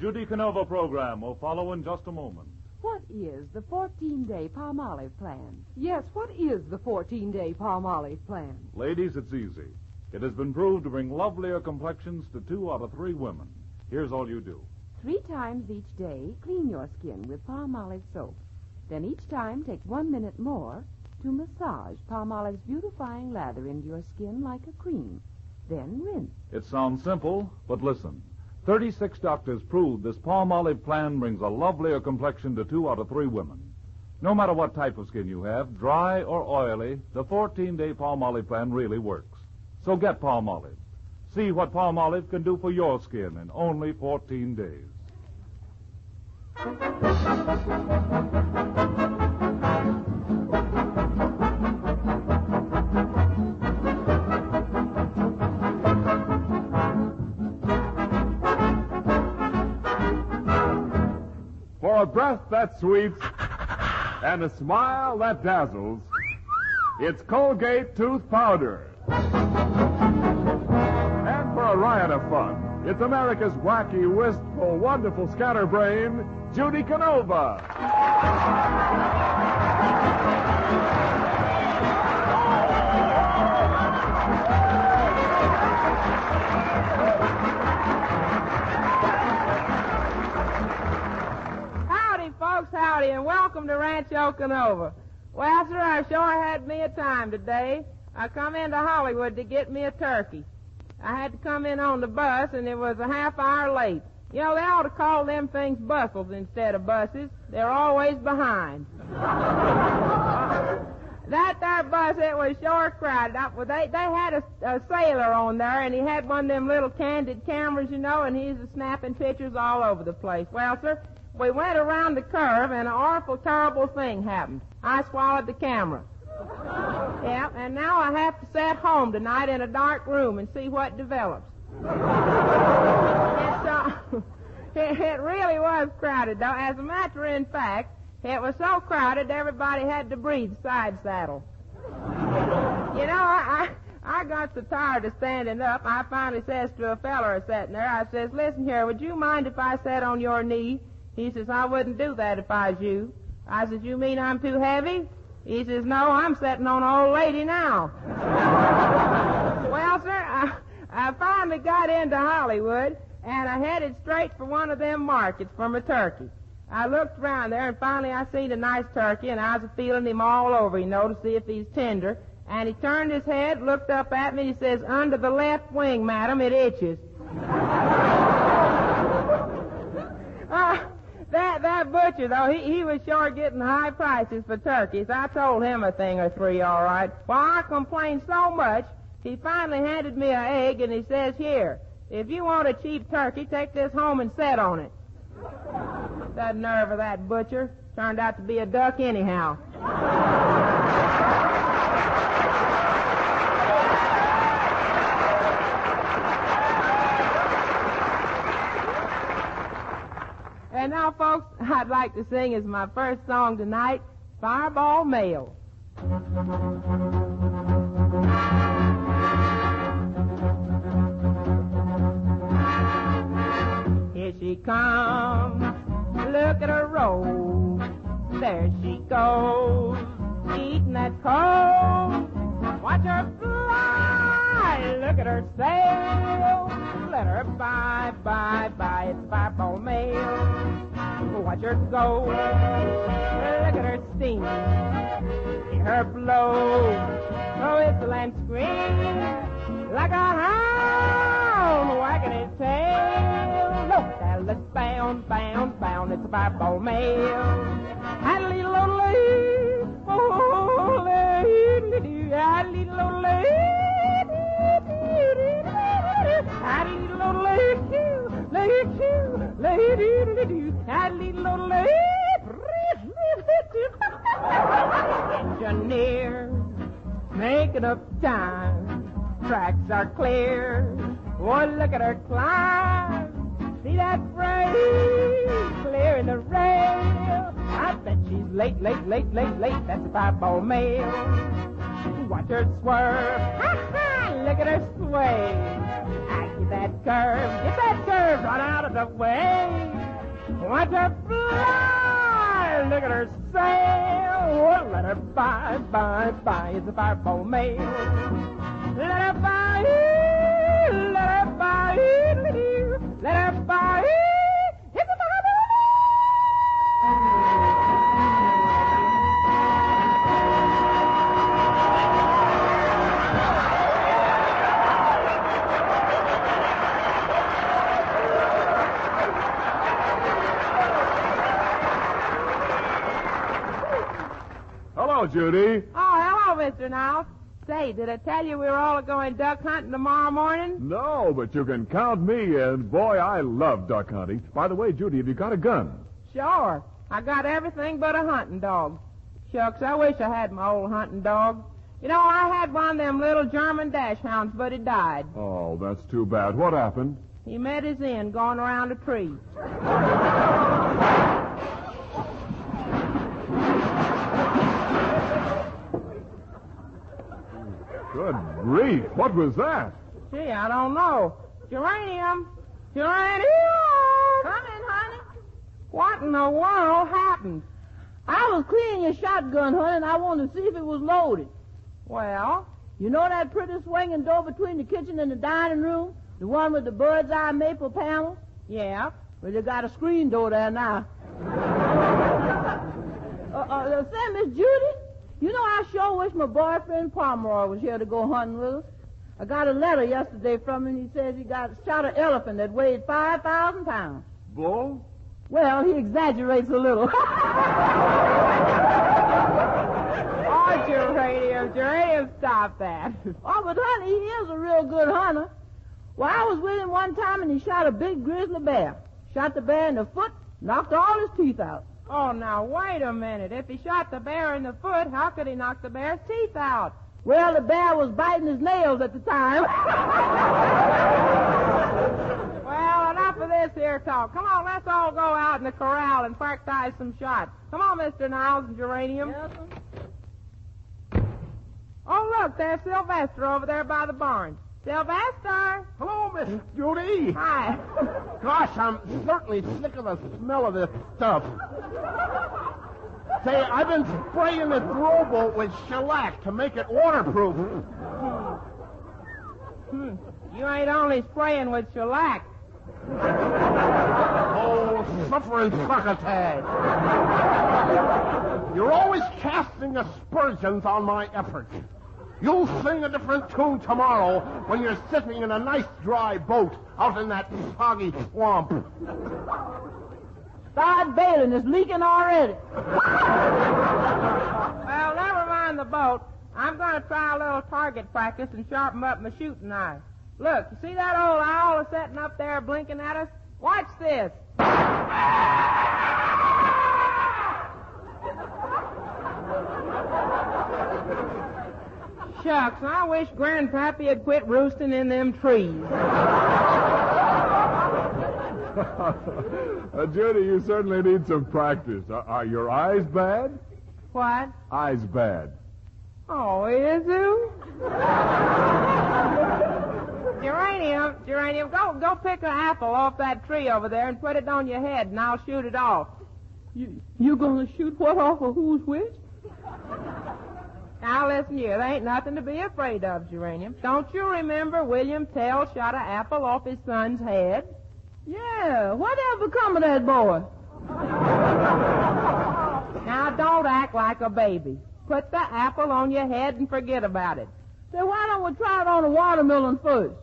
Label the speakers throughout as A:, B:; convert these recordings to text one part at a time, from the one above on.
A: Judy Canova program will follow in just a moment.
B: What is the 14-day Palmolive plan?
C: Yes, what is the 14-day Palmolive plan?
A: Ladies, it's easy. It has been proved to bring lovelier complexions to 2 out of 3 women. Here's all you do.
B: 3 times each day, clean your skin with Palmolive soap. Then each time, take 1 minute more to massage Palmolive's beautifying lather into your skin like a cream. Then rinse.
A: It sounds simple, but listen. 36 doctors proved this Palmolive plan brings a lovelier complexion to 2 out of 3 women. No matter what type of skin you have, dry or oily, the 14-day Palmolive plan really works. So get Palmolive. See what Palmolive can do for your skin in only 14 days.
D: For a breath that sweets and a smile that dazzles, it's Colgate Tooth Powder. And for a riot of fun, it's America's wacky, wistful, wonderful scatterbrain, Judy Canova.
E: Howdy, folks, howdy, and welcome to Rancho Canova. Well, sir, I sure had me a time today. I come into Hollywood to get me a turkey. I had to come in on the bus, and it was a half hour late. You know, they ought to call them things bustles instead of buses. They're always behind. That there bus, it was sure crowded. They had a sailor on there, and he had one of them little candid cameras, you know, and he's snapping pictures all over the place. Well, sir, we went around the curve, and an awful terrible thing happened. I swallowed the camera. Yeah, and now I have to sit home tonight in a dark room and see what develops. It really was crowded, though. As a matter of fact, it was so crowded everybody had to breathe side saddle. You know, I got so tired of standing up, I finally says to a feller sitting there, I says, listen here, would you mind if I sat on your knee? He says, I wouldn't do that if I was you. I says, you mean I'm too heavy? He says, no, I'm sitting on an old lady now. Well, sir, I finally got into Hollywood, and I headed straight for one of them markets for my turkey. I looked around there, and finally I seen a nice turkey, and I was feeling him all over, you know, to see if he's tender. And he turned his head, looked up at me, and he says, under the left wing, madam, it itches. That butcher, though, he was sure getting high prices for turkeys. I told him a thing or 3, all right. Well, I complained so much, he finally handed me an egg, and he says, here, if you want a cheap turkey, take this home and set on it. That nerve of that butcher. Turned out to be a duck anyhow. And now, folks, I'd like to sing as my first song tonight, Fireball Mail. Here she comes, look at her roll. There she goes, eating that coal. Watch her fly, look at her sail. Let her by, it's fireball mail. Watch her go, look at her steam. Hear her blow, whistle and scream. Like a hound wagging his tail. Look, Alice, bound, bound, bound, it's a fireball mail. Hallelujah, oh, hallelujah, hallelujah. Engineer, making up time. Tracks are clear. Oh, look at her climb. See that freight clear in the rail. I bet she's late. That's a fireball mail. Watch her swerve. Ha ha! Look at her sway. I give that curve. Get that curve right out of the way. Watch her fly. Look at her sail. Oh, let her by. It's a fireball mail. Let her by. Let her by. Let her by. It's a fireball mail.
D: Hello, Judy.
E: Oh, hello, Mr. Niles. Say, did I tell you we were all going duck hunting tomorrow morning?
D: No, but you can count me in. Boy, I love duck hunting. By the way, Judy, have you got a gun?
E: Sure. I got everything but a hunting dog. Shucks, I wish I had my old hunting dog. You know, I had one of them little German dash hounds, but he died.
D: Oh, that's too bad. What happened?
E: He met his end going around a tree.
D: Good grief. What was that?
E: Gee, I don't know. Geranium! Geranium!
C: Come in, honey.
E: What in the world happened?
C: I was cleaning your shotgun, honey, and I wanted to see if it was loaded.
E: Well,
C: You know that pretty swinging door between the kitchen and the dining room? The one with the bird's eye maple panel?
E: yeah.
C: Well, they got a screen door there now. Say, Miss Judy, you know I sure wish my boyfriend Pomeroy was here to go hunting with us. I got a letter yesterday from him. He says he shot an elephant that weighed 5,000 pounds.
D: Bull?
C: Well, he exaggerates a little.
E: Oh, Geranium, stop that.
C: Oh, but honey, he is a real good hunter. Well, I was with him one time and he shot a big grizzly bear. Shot the bear in the foot, knocked all his teeth out.
E: Oh, now, wait a minute. If he shot the bear in the foot, how could he knock the bear's teeth out?
C: Well, the bear was biting his nails at the time.
E: Well, enough of this here talk. Come on, let's all go out in the corral and practice some shots. Come on, Mr. Niles and Geranium.
C: Yes, sir.
E: Oh, look, there's Sylvester over there by the barn. Sylvester!
F: Hello, Miss Judy.
E: Hi.
F: Gosh, I'm certainly sick of the smell of this stuff. Say, I've been spraying this rowboat with shellac to make it waterproof.
E: You ain't only spraying with shellac.
F: Oh, suffering succotash. You're always casting aspersions on my efforts. You'll sing a different tune tomorrow when you're sitting in a nice dry boat out in that soggy swamp.
C: Start bailing. It's leaking already.
E: Well, never mind the boat. I'm going to try a little target practice and sharpen up my shooting eye. Look, you see that old owl sitting up there blinking at us? Watch this. Shucks, I wish Grandpappy had quit roosting in them trees.
D: Judy, you certainly need some practice. Are your eyes bad?
E: What?
D: Eyes bad.
E: Oh, is you? Geranium, go pick an apple off that tree over there and put it on your head, and I'll shoot it off.
C: You gonna shoot what off of who's which?
E: Now listen here, there ain't nothing to be afraid of, Geranium. Don't you remember William Tell shot an apple off his son's head?
C: Yeah, whatever become of that boy?
E: Now don't act like a baby. Put the apple on your head and forget about it.
C: Say, why don't we try it on a watermelon first?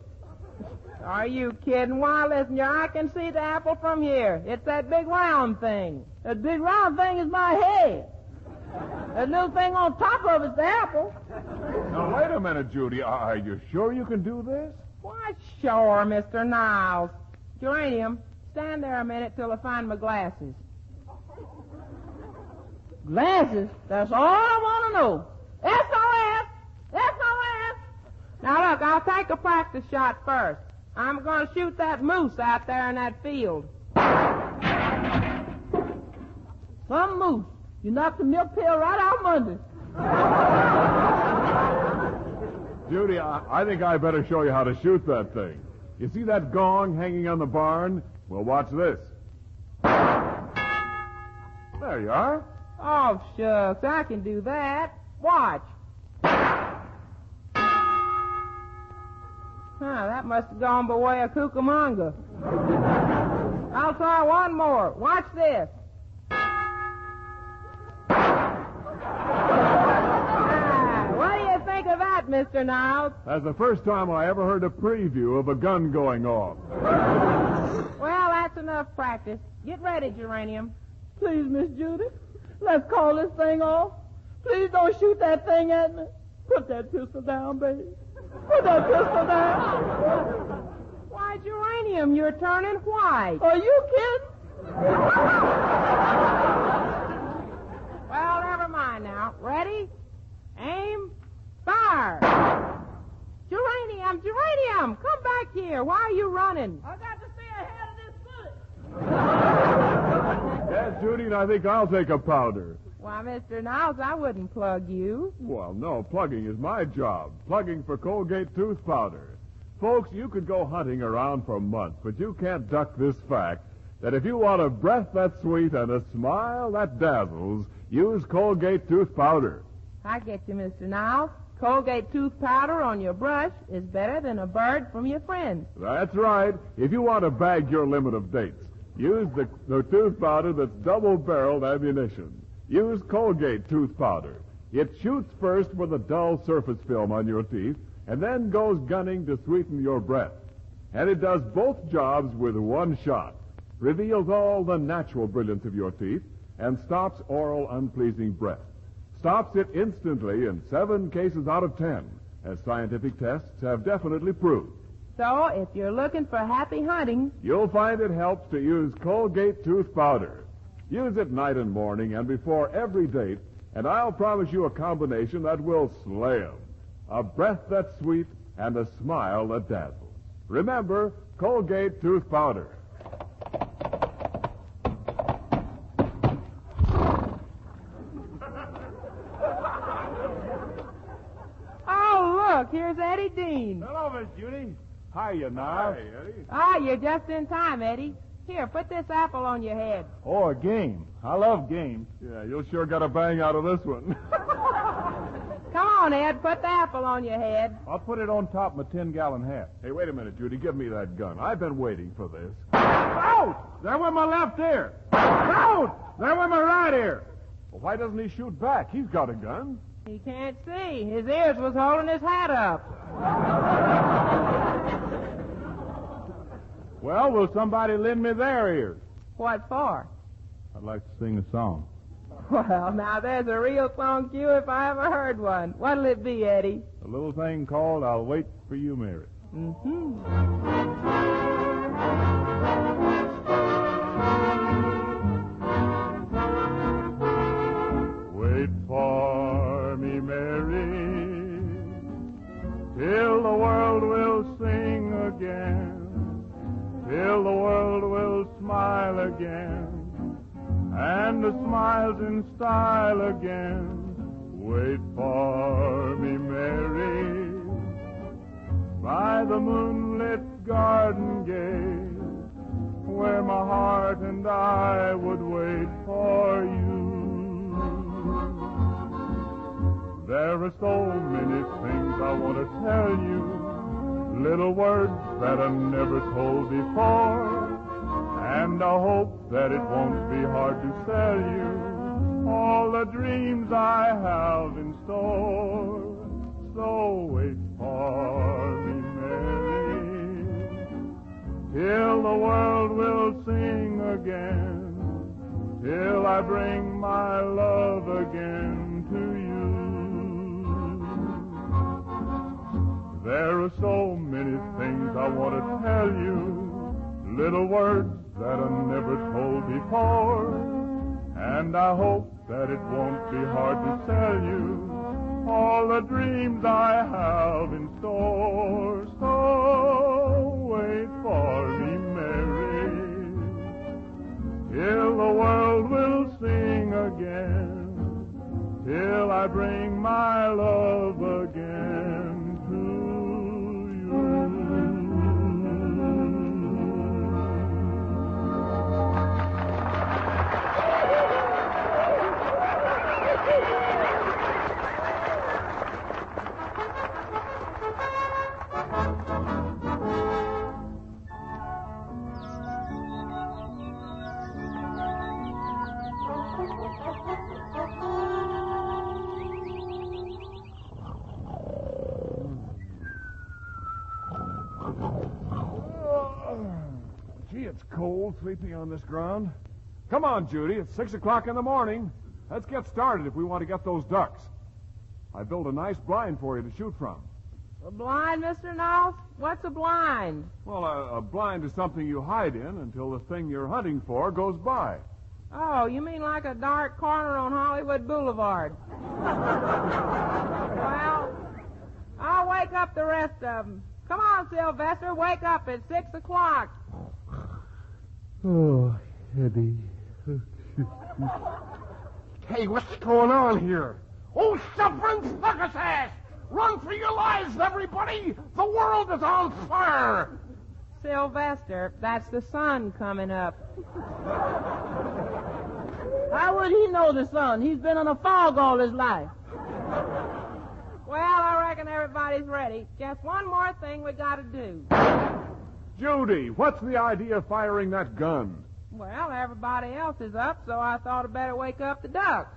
E: Are you kidding? Why, listen here, I can see the apple from here. It's that big round thing.
C: That big round thing is my head. That little thing on top of it's the apple.
A: Now, wait a minute, Judy. Are you sure you can do this?
E: Why, sure, Mr. Niles. Geranium, stand there a minute till I find my glasses.
C: Glasses? That's all I want to know. SOS! SOS!
E: Now, look, I'll take a practice shot first. I'm going to shoot that moose out there in that field.
C: Some moose. You knocked the milk pail right out from under.
A: Judy, I think I better show you how to shoot that thing.
D: You see that gong hanging on the barn? Well, watch this. There you are.
E: Oh, shucks, I can do that. Watch. That must have gone by way of Cucamonga. I'll try one more. Watch this. What do you think of that, Mr. Niles?
D: That's the first time I ever heard a preview of a gun going off.
E: Well, that's enough practice. Get ready, Geranium.
C: Please, Miss Judy, let's call this thing off. Please don't shoot that thing at me. Put that pistol down, baby. Put that pistol down.
E: Why, Geranium, you're turning white.
C: Are you kidding?
E: Well, never mind now. Ready? Aim. Fire. Geranium, come back here. Why are you running?
C: I got to stay ahead of this bullet.
D: Yes, Judy, and I think I'll take a powder.
E: Why, Mr. Niles, I wouldn't plug you.
D: Well, no, plugging is my job. Plugging for Colgate tooth powder. Folks, you could go hunting around for months, but you can't duck this fact that if you want a breath that's sweet and a smile that dazzles, use Colgate tooth powder.
E: I get you, Mr. Niles. Colgate tooth powder on your brush is better than a bird from your friend.
D: That's right. If you want to bag your limit of dates, use the tooth powder that's double-barreled ammunition. Use Colgate tooth powder. It shoots first with a dull surface film on your teeth and then goes gunning to sweeten your breath. And it does both jobs with one shot. Reveals all the natural brilliance of your teeth and stops oral unpleasing breath. Stops it instantly in 7 cases out of 10, as scientific tests have definitely proved.
E: So, if you're looking for happy hunting,
D: You'll find it helps to use Colgate tooth powder. Use it night and morning and before every date, and I'll promise you a combination that will slay 'em. A breath that's sweet and a smile that dazzles. Remember, Colgate tooth powder.
E: look, here's Eddie Dean.
D: Hello, Miss Judy. Hiya, now. Hi, Eddie.
E: Ah, you're just in time, Eddie. Here, put this apple on your head.
D: Oh, a game. I love games. Yeah, you sure got a bang out of this one.
E: Come on, Ed, put the apple on your head.
D: I'll put it on top of my 10-gallon hat. Hey, wait a minute, Judy. Give me that gun. I've been waiting for this. Out! There went my left ear. Out! There went my right ear. Well, why doesn't he shoot back? He's got a gun.
E: He can't see. His ears was holding his hat up.
D: Well, will somebody lend me their ears?
E: What for?
D: I'd like to sing a song.
E: Well, now there's a real song cue if I ever heard one. What'll it be, Eddie?
D: A little thing called I'll Wait for You, Mary.
E: Mm-hmm.
D: Wait for me, Mary, till the world will sing again, till the world will smile again, and the smiles in style again. Wait for me, Mary, by the moonlit garden gate, where my heart and I would wait for you. There are so many things I want to tell you, little words that I never told before, and I hope that it won't be hard to tell you all the dreams I have in store. So wait for me, Mary, till the world will sing again, till I bring my love again to you. There are so many things I want to tell you, little words that I never told before, and I hope that it won't be hard to tell you all the dreams I have in store. So wait for me, Mary, till the world will sing again, till I bring my love again to you.
G: cold sleeping on this ground. Come on, Judy. It's 6 o'clock in the morning. Let's get started if we want to get those ducks. I built a nice blind for you to shoot from.
E: A blind, Mr. Knopf? What's a blind?
G: Well, a blind is something you hide in until the thing you're hunting for goes by.
E: Oh, you mean like a dark corner on Hollywood Boulevard? Well, I'll wake up the rest of them. Come on, Sylvester, wake up. It's 6 o'clock.
F: Oh, Eddie. Hey, what's going on here? Oh, suffering suckus ass! Run for your lives, everybody! The world is on fire!
E: Sylvester, that's the sun coming up.
C: How would he know the sun? He's been in a fog all his life.
E: Well, I reckon everybody's ready. Just one more thing we got to do.
G: Judy, what's the idea of firing that gun?
E: Well, everybody else is up, so I thought I'd better wake up the ducks.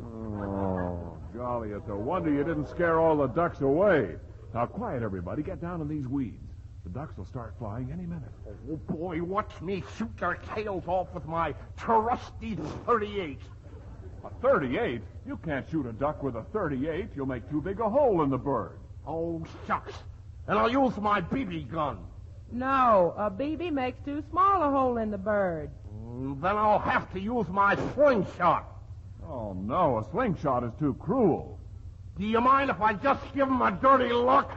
G: Oh, golly, it's a wonder you didn't scare all the ducks away. Now, quiet, everybody. Get down in these weeds. The ducks will start flying any minute.
F: Oh, boy, watch me shoot their tails off with my trusty 38.
G: A 38? You can't shoot a duck with a 38. You'll make too big a hole in the bird.
F: Oh, shucks. And I'll use my BB gun.
E: No, a BB makes too small a hole in the bird.
F: Then I'll have to use my slingshot.
G: Oh, no, a slingshot is too cruel.
F: Do you mind if I just give him a dirty look?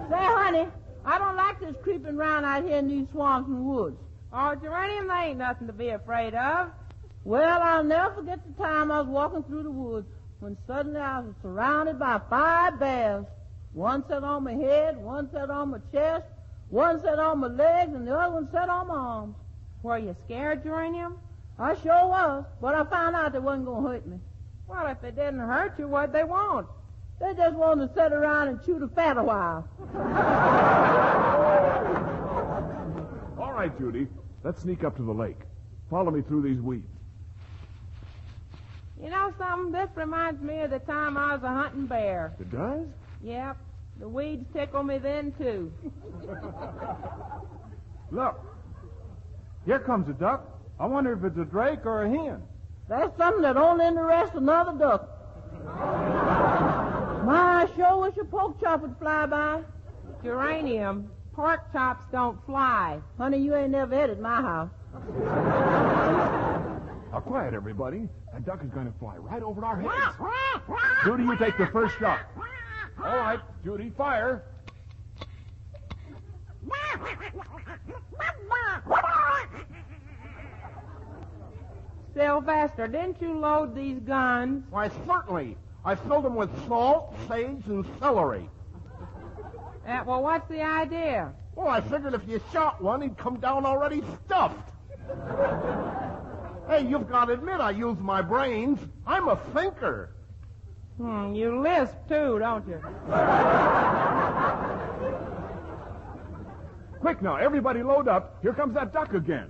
C: Say, honey, I don't like this creeping around out here in these swamps and woods.
E: Oh, Geranium, there ain't nothing to be afraid of.
C: Well, I'll never forget the time I was walking through the woods when suddenly I was surrounded by 5 bears. One sat on my head, one sat on my chest, one sat on my legs, and the other one sat on my arms.
E: Were you scared, Geranium?
C: I sure was, but I found out they wasn't going to hurt me.
E: Well, if they didn't hurt you, what'd they want?
C: They just wanted to sit around and chew the fat a while.
G: All right, Judy, let's sneak up to the lake. Follow me through these weeds.
E: You know something? This reminds me of the time I was a hunting bear.
G: It does?
E: Yep. The weeds tickle me then, too.
G: Look, here comes a duck. I wonder if it's a drake or a hen.
C: That's something that only interests another duck. My, I sure wish a pork chop would fly by.
E: Geranium, pork chops don't fly.
C: Honey, you ain't never ate at my house.
G: Now, quiet, everybody. That duck is going to fly right over our heads. Judy, you take the first shot. All right, Judy, fire.
E: Sylvester, didn't you load these guns?
F: Why, certainly. I filled them with salt, sage, and celery.
E: Well, what's the idea?
F: Well, I figured if you shot one, he'd come down already stuffed. Hey, you've got to admit I use my brains. I'm a thinker.
E: You lisp, too, don't you?
G: Quick now, everybody load up. Here comes that duck again.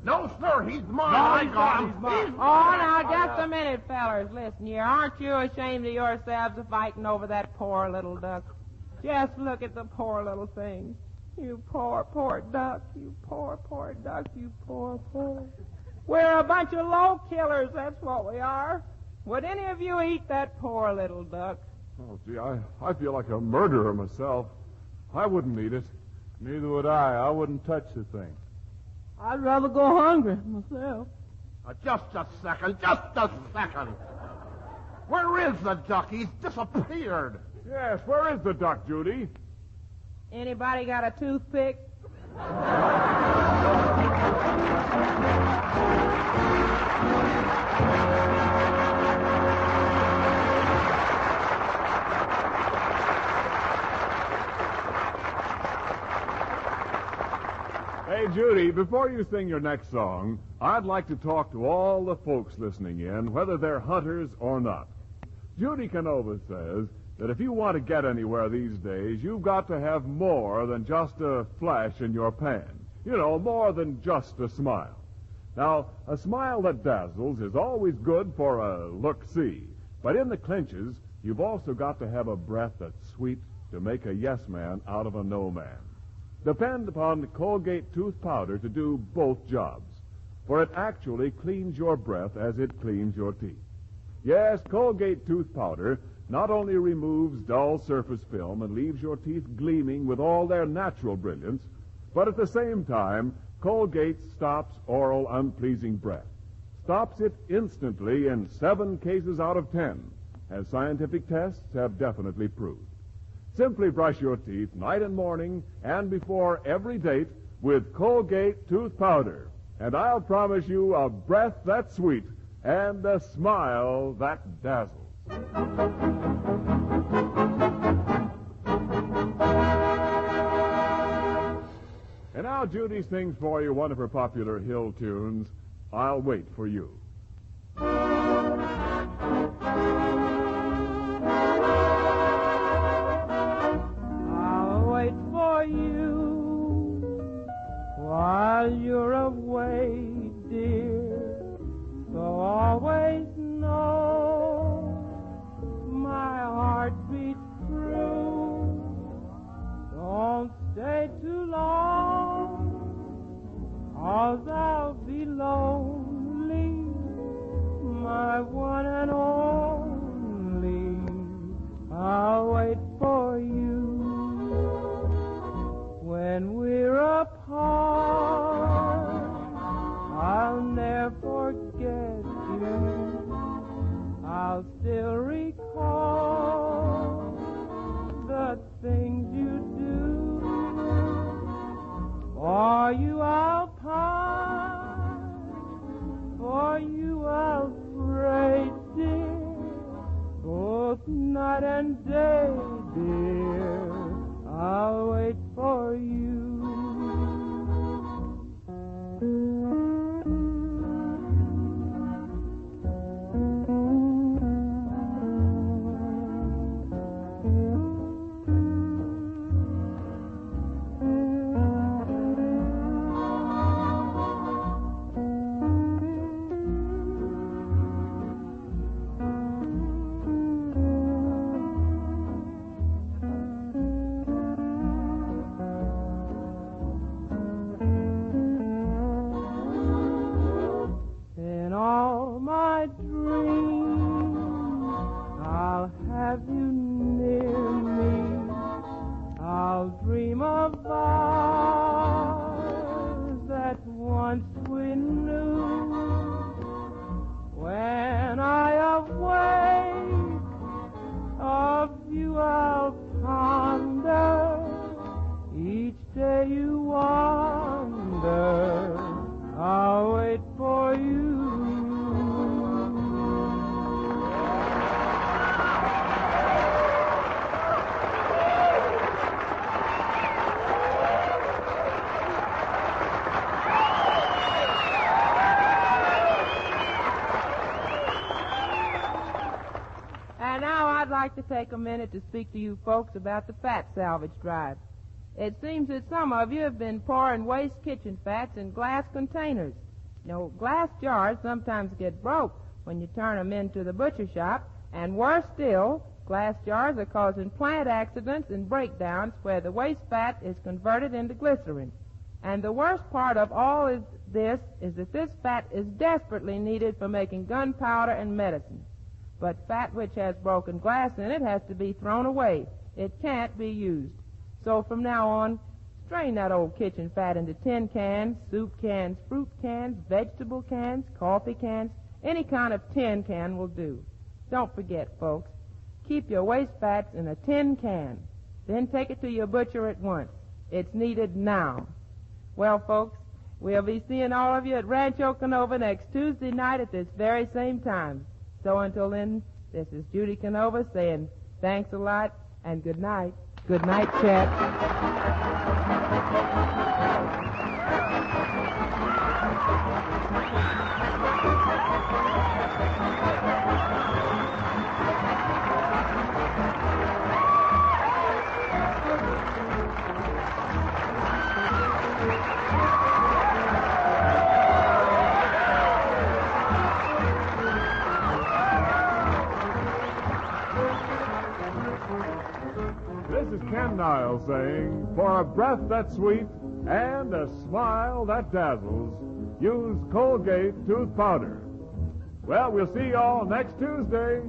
F: No, sir, he's mine. I got him.
E: Oh, now, just a minute, fellers. Listen here. Aren't you ashamed of yourselves of fighting over that poor little duck? Just look at the poor little thing. You poor, poor duck. You poor, poor duck. You poor, poor. We're a bunch of low killers, that's what we are. Would any of you eat that poor little duck?
G: Oh, gee, I feel like a murderer myself. I wouldn't eat it. Neither would I. I wouldn't touch the thing.
C: I'd rather go hungry myself.
F: Just a second. Where is the duck? He's disappeared.
G: Yes, where is the duck, Judy?
E: Anybody got a toothpick?
G: Hey, Judy, before you sing your next song, I'd like to talk to all the folks listening in, whether they're hunters or not. Judy Canova says that if you want to get anywhere these days, you've got to have more than just a flash in your pan. You know, more than just a smile. Now, a smile that dazzles is always good for a look-see. But in the clinches, you've also got to have a breath that's sweet to make a yes man out of a no man. Depend upon Colgate tooth powder to do both jobs, for it actually cleans your breath as it cleans your teeth. Yes, Colgate tooth powder not only removes dull surface film and leaves your teeth gleaming with all their natural brilliance, but at the same time, Colgate stops oral unpleasing breath. Stops it instantly in 7 cases out of 10, as scientific tests have definitely proved. Simply brush your teeth night and morning and before every date with Colgate tooth powder. And I'll promise you a breath that's sweet and a smile that dazzles. And now Judy sings for you one of her popular hill tunes, I'll Wait for You.
E: I'll wait for you while you're away, dear. So always know my heart beats true. Don't stay too long, 'cause I'll be lonely, my one and only. I'll wait for you. When we're apart, I'll never forget you. I'll still recall the things you do. For you I'll pine, for you I'll pray, dear, both night and day, dear. I'll wait for you. In all my dreams, I'll have you near me. I'll dream of ours that once we knew. When I awake, of you I'll ponder. Each day you wander. I'll wait for you. And now I'd like to take a minute to speak to you folks about the fat salvage drive. It seems that some of you have been pouring waste kitchen fats in glass containers. You know, glass jars sometimes get broke when you turn them into the butcher shop, and worse still, glass jars are causing plant accidents and breakdowns where the waste fat is converted into glycerin. And the worst part of all is that this fat is desperately needed for making gunpowder and medicine. But fat which has broken glass in it has to be thrown away. It can't be used. So from now on, strain that old kitchen fat into tin cans, soup cans, fruit cans, vegetable cans, coffee cans. Any kind of tin can will do. Don't forget, folks, keep your waste fats in a tin can. Then take it to your butcher at once. It's needed now. Well, folks, we'll be seeing all of you at Rancho Canova next Tuesday night at this very same time. So until then, this is Judy Canova saying thanks a lot and good night. Good night, Chet.
G: This is Ken Niles saying, for a breath that's sweet and a smile that dazzles, use Colgate tooth powder. Well, we'll see y'all next Tuesday.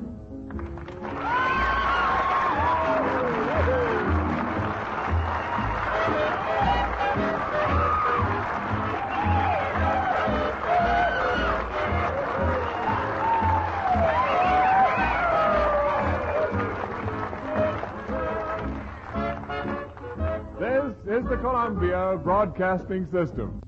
G: This is the Columbia Broadcasting System.